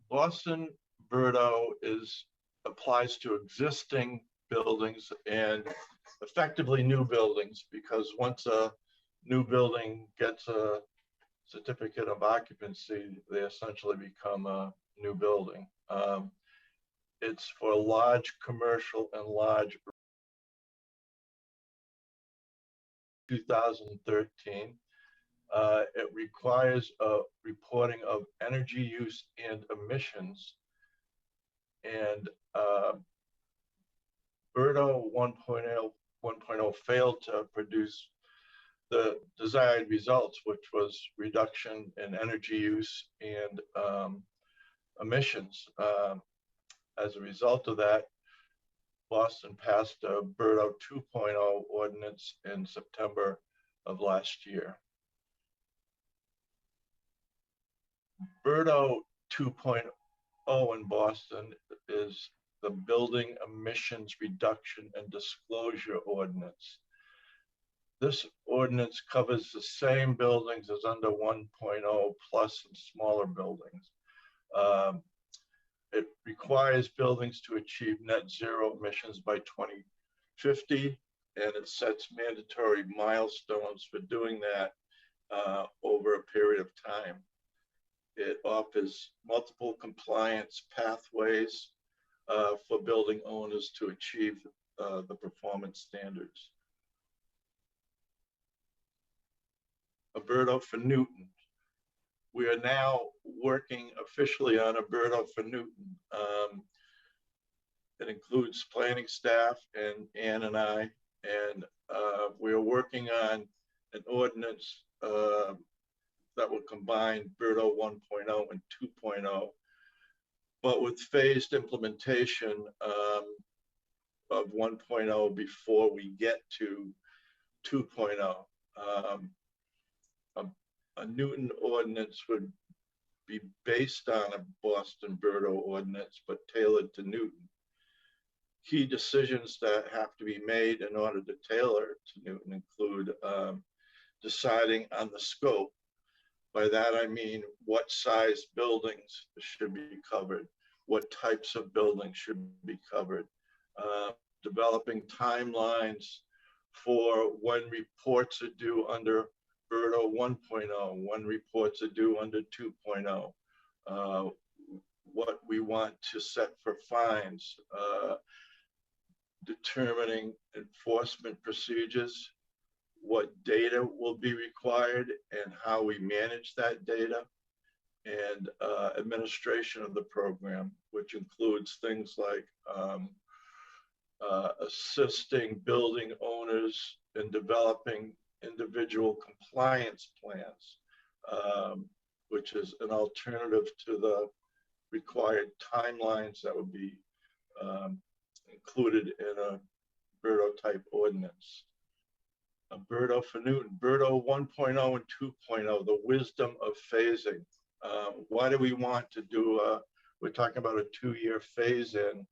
Boston BERDO applies to existing buildings and effectively new buildings, because once a new building gets a certificate of occupancy, they essentially become a new building. It's for large commercial and large 2013. It requires a reporting of energy use and emissions. And BERDO 1.0 failed to produce the desired results, which was reduction in energy use and emissions. As a result of that, Boston passed a BERDO 2.0 ordinance in September of last year. BERDO 2.0 in Boston is the Building Emissions Reduction and Disclosure Ordinance. This ordinance covers the same buildings as under 1.0 plus and smaller buildings. It requires buildings to achieve net zero emissions by 2050, and it sets mandatory milestones for doing that over a period of time. It offers multiple compliance pathways for building owners to achieve the performance standards. A BERDO for Newton. We are now working officially on a BERDO for Newton. It includes planning staff and Ann and I, and we're working on an ordinance that will combine BERDO 1.0 and 2.0, but with phased implementation of 1.0 before we get to 2.0. A Newton ordinance would be based on a Boston BERDO ordinance, but tailored to Newton. Key decisions that have to be made in order to tailor it to Newton include deciding on the scope. By that I mean what size buildings should be covered, what types of buildings should be covered, developing timelines for when reports are due under BERDO 1.0, when reports are due under 2.0, what we want to set for fines, determining enforcement procedures, what data will be required and how we manage that data, and administration of the program, which includes things like assisting building owners in developing individual compliance plans, which is an alternative to the required timelines that would be included in a BERDO type ordinance. A BERDO for Newton, BERDO 1.0 and 2.0, the wisdom of phasing. Why do we want to do we're talking about a 2-year phase in,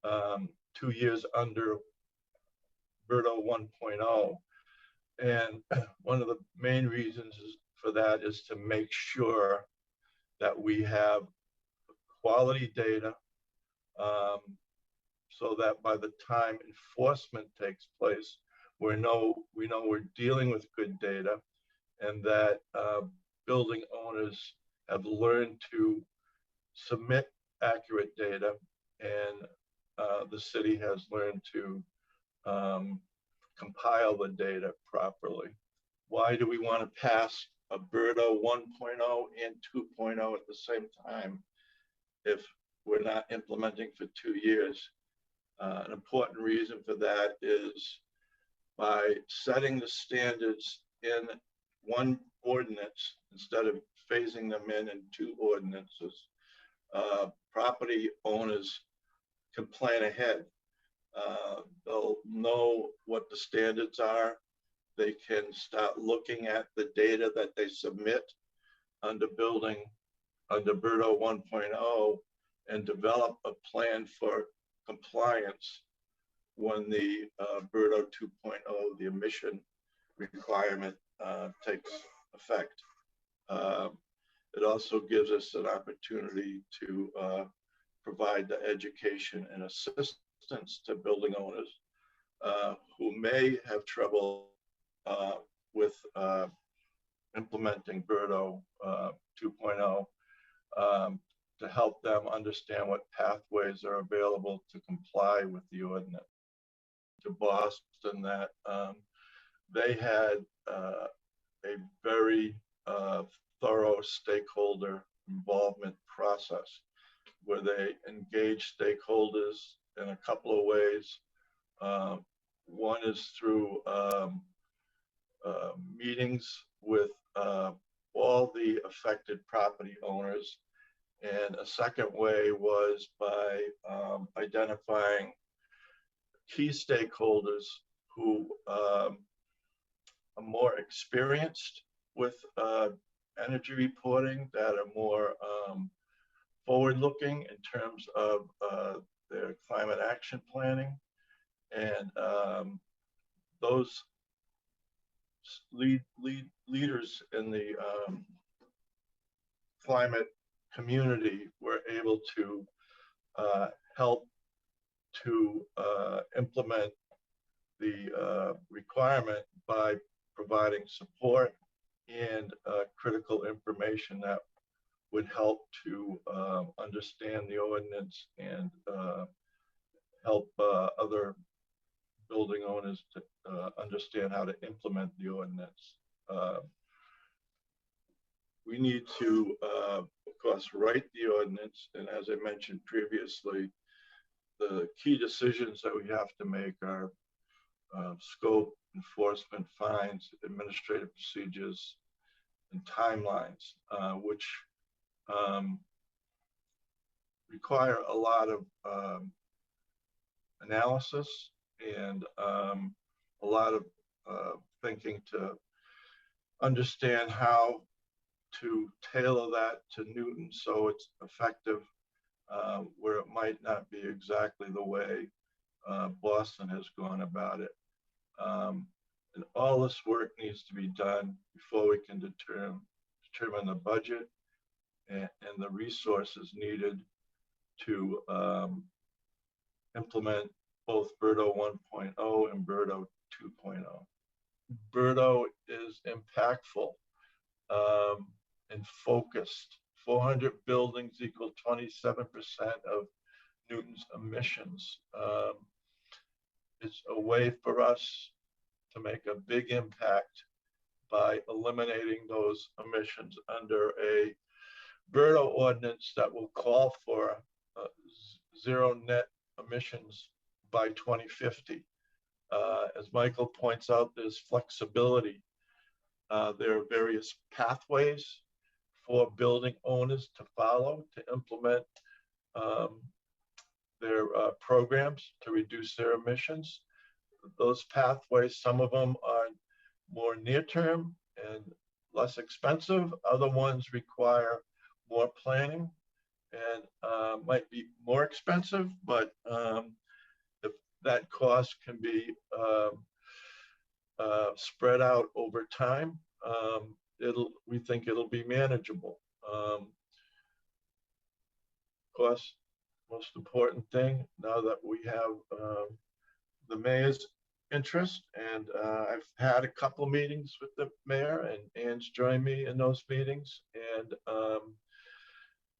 2 years under BERDO 1.0. And one of the main reasons for that is to make sure that we have quality data so that by the time enforcement takes place, we know we're dealing with good data, and that building owners have learned to submit accurate data, and the city has learned to compile the data properly. Why do we want to pass a BERDO 1.0 and 2.0 at the same time if we're not implementing for 2 years? An important reason for that is by setting the standards in one ordinance instead of phasing them in 2 ordinances, property owners can plan ahead. They'll know what the standards are. They can start looking at the data that they submit under BERDO 1.0 and develop a plan for compliance when the BERDO 2.0, the emission requirement, takes effect. It also gives us an opportunity to provide the education and assistance to building owners who may have trouble with implementing BERDO 2.0 to help them understand what pathways are available to comply with the ordinance. To Boston, that they had a very thorough stakeholder involvement process where they engage stakeholders in a couple of ways. One is through meetings with all the affected property owners. And a second way was by identifying key stakeholders who are more experienced with energy reporting, that are more forward-looking in terms of their climate action planning. And those leaders in the climate community were able to help to implement the requirement by providing support and critical information that would help to understand the ordinance and help other building owners to understand how to implement the ordinance. We need to, of course, write the ordinance. And as I mentioned previously, the key decisions that we have to make are scope, enforcement, fines, administrative procedures, and timelines, which require a lot of analysis and a lot of thinking to understand how to tailor that to Newton so it's effective, where it might not be exactly the way Boston has gone about it. And all this work needs to be done before we can determine the budget and the resources needed to implement both BERDO 1.0 and BERDO 2.0. BERDO is impactful and focused. 400 buildings equal 27% of Newton's emissions. It's a way for us to make a big impact by eliminating those emissions under a BERDO ordinance that will call for zero net emissions by 2050. As Michael points out, there's flexibility. There are various pathways for building owners to follow to implement their programs to reduce their emissions. Those pathways, some of them are more near-term and less expensive. Other ones require more planning and might be more expensive, but if that cost can be spread out over time, we think it'll be manageable. Of course, most important thing now that we have the mayor's interest, and I've had a couple of meetings with the mayor, and Ann's joined me in those meetings, and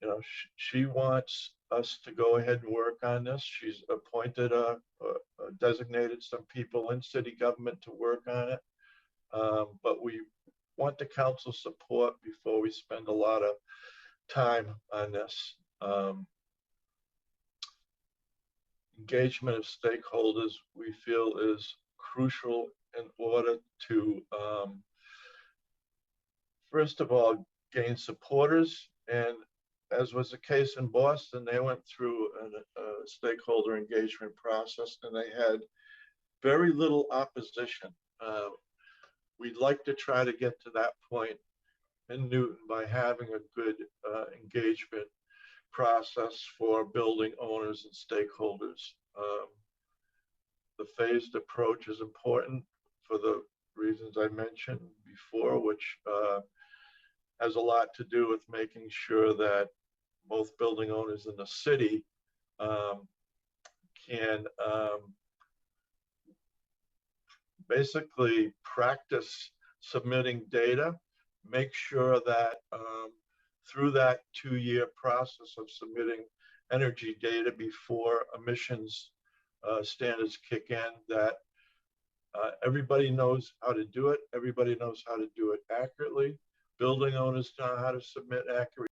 you know, she wants us to go ahead and work on this. She's appointed designated some people in city government to work on it, but we want the council support before we spend a lot of time on this. Engagement of stakeholders, we feel, is crucial in order to, first of all, gain supporters. And as was the case in Boston, they went through a stakeholder engagement process and they had very little opposition. We'd like to try to get to that point in Newton by having a good engagement process for building owners and stakeholders. The phased approach is important for the reasons I mentioned before, which has a lot to do with making sure that both building owners in the city can basically practice submitting data, make sure that through that 2-year process of submitting energy data before emissions standards kick in, that everybody knows how to do it. Everybody knows how to do it accurately. Building owners know how to submit accurate